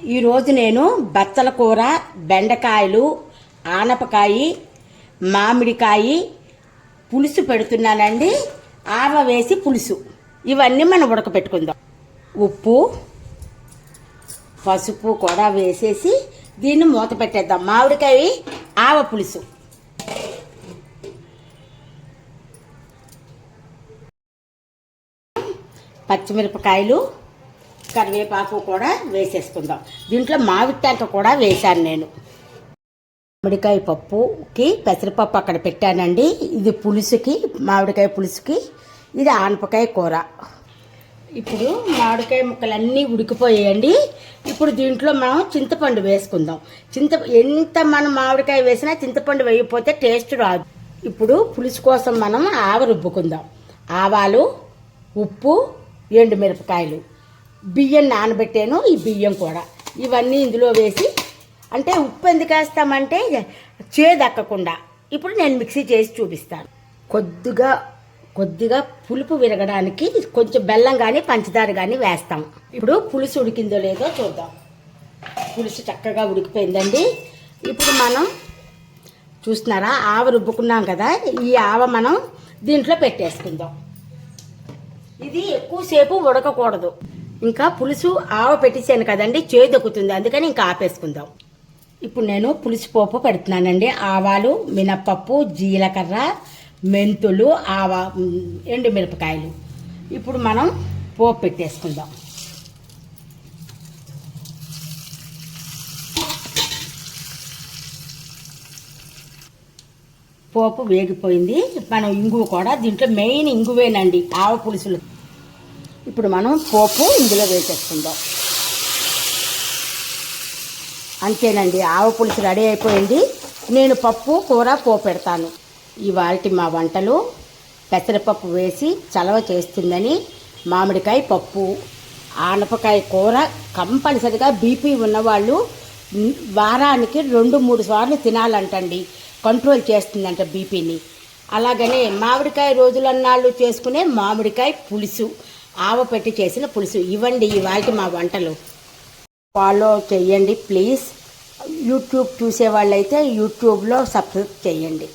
ఈరోజు నేను బచ్చల కూర, బెండకాయలు, ఆనపకాయ, మామిడికాయ పులుసు పెడుతున్నానండి. ఆవ వేసి పులుసు. ఇవన్నీ మనం ఉడకపెట్టుకుందాం. ఉప్పు, పసుపు కూడా వేసేసి దీన్ని మూత పెట్టేద్దాం. మామిడికాయ ఆవ పులుసు. పచ్చిమిరపకాయలు, కరివేపాకు కూడా వేసేసుకుందాం. దీంట్లో మామిడి టెంక కూడా వేశాను నేను. మామిడికాయ పప్పుకి పెసరపప్పు అక్కడ పెట్టానండి. ఇది పులుసుకి, మామిడికాయ పులుసుకి. ఇది ఆనపకాయ కూర. ఇప్పుడు మామిడికాయ ముక్కలన్నీ ఉడికిపోయాయండి. ఇప్పుడు దీంట్లో మనం చింతపండు వేసుకుందాం. ఎంత మనం మామిడికాయ వేసినా చింతపండు వేయకపోతే టేస్ట్ రాదు. ఇప్పుడు పులుసు కోసం మనం ఆవ రుబ్బుకుందాం. ఆవాలు, ఉప్పు, ఎండుమిరపకాయలు, బియ్యం నానబెట్టాను. ఈ బియ్యం కూడా ఇవన్నీ ఇందులో వేసి, అంటే ఉప్పు ఎందుకు వేస్తామంటే చేదక్కకుండా. ఇప్పుడు నేను మిక్సీ చేసి చూపిస్తాను. కొద్దిగా పులుపు విరగడానికి కొంచెం బెల్లం కానీ పంచదార కానీ వేస్తాం. ఇప్పుడు పులుసు ఉడికిందో లేదో చూద్దాం. పులుసు చక్కగా ఉడికిపోయిందండి. ఇప్పుడు మనం చూస్తున్నారా, ఆవ రుబ్బుకున్నాం కదా, ఈ ఆవ మనం దీంట్లో పెట్టేసుకుందాం. ఇది ఎక్కువసేపు ఉడకకూడదు. ఇంకా పులుసు ఆవ పెట్టేసాను కదండి, చేదొక్కుతుంది. అందుకని ఇంకా ఆపేసుకుందాం. ఇప్పుడు నేను పులుసు పోపు పెడుతున్నానండి. ఆవాలు, మినప్పప్పు, జీలకర్ర, మెంతులు, ఎండుమిరపకాయలు. ఇప్పుడు మనం పోపు పెట్టేసుకుందాం. పోపు వేగిపోయింది. మనం ఇంగువ కూడా దీంట్లో మెయిన్ ఇంగువేనండి ఆవ పులుసులు. ఇప్పుడు మనం పోపు ఇందులో వేసేసుకుందాం. అంతేనండి, ఆవ పులుసు రెడీ అయిపోయింది. నేను పప్పు, కూర పోపు పెడతాను. ఇవాళ మా వంటలు పెసరపప్పు వేసి చలవ చేస్తుందని మామిడికాయ పప్పు, ఆనపకాయ కూర. కంపల్సరిగా బీపీ ఉన్నవాళ్ళు వారానికి 2-3 సార్లు తినాలంటండి. కంట్రోల్ చేస్తుందంట బీపీని. అలాగనే మామిడికాయ రోజులన్నాళ్ళు చేసుకునే మామిడికాయ పులుసు, ఆవ పెట్టి చేసిన పులుసు. ఇవ్వండి ఇవాళ మా వంటలు. ఫాలో చేయండి ప్లీజ్. యూట్యూబ్ చూసే వాళ్ళైతే యూట్యూబ్లో సబ్స్క్రైబ్ చేయండి.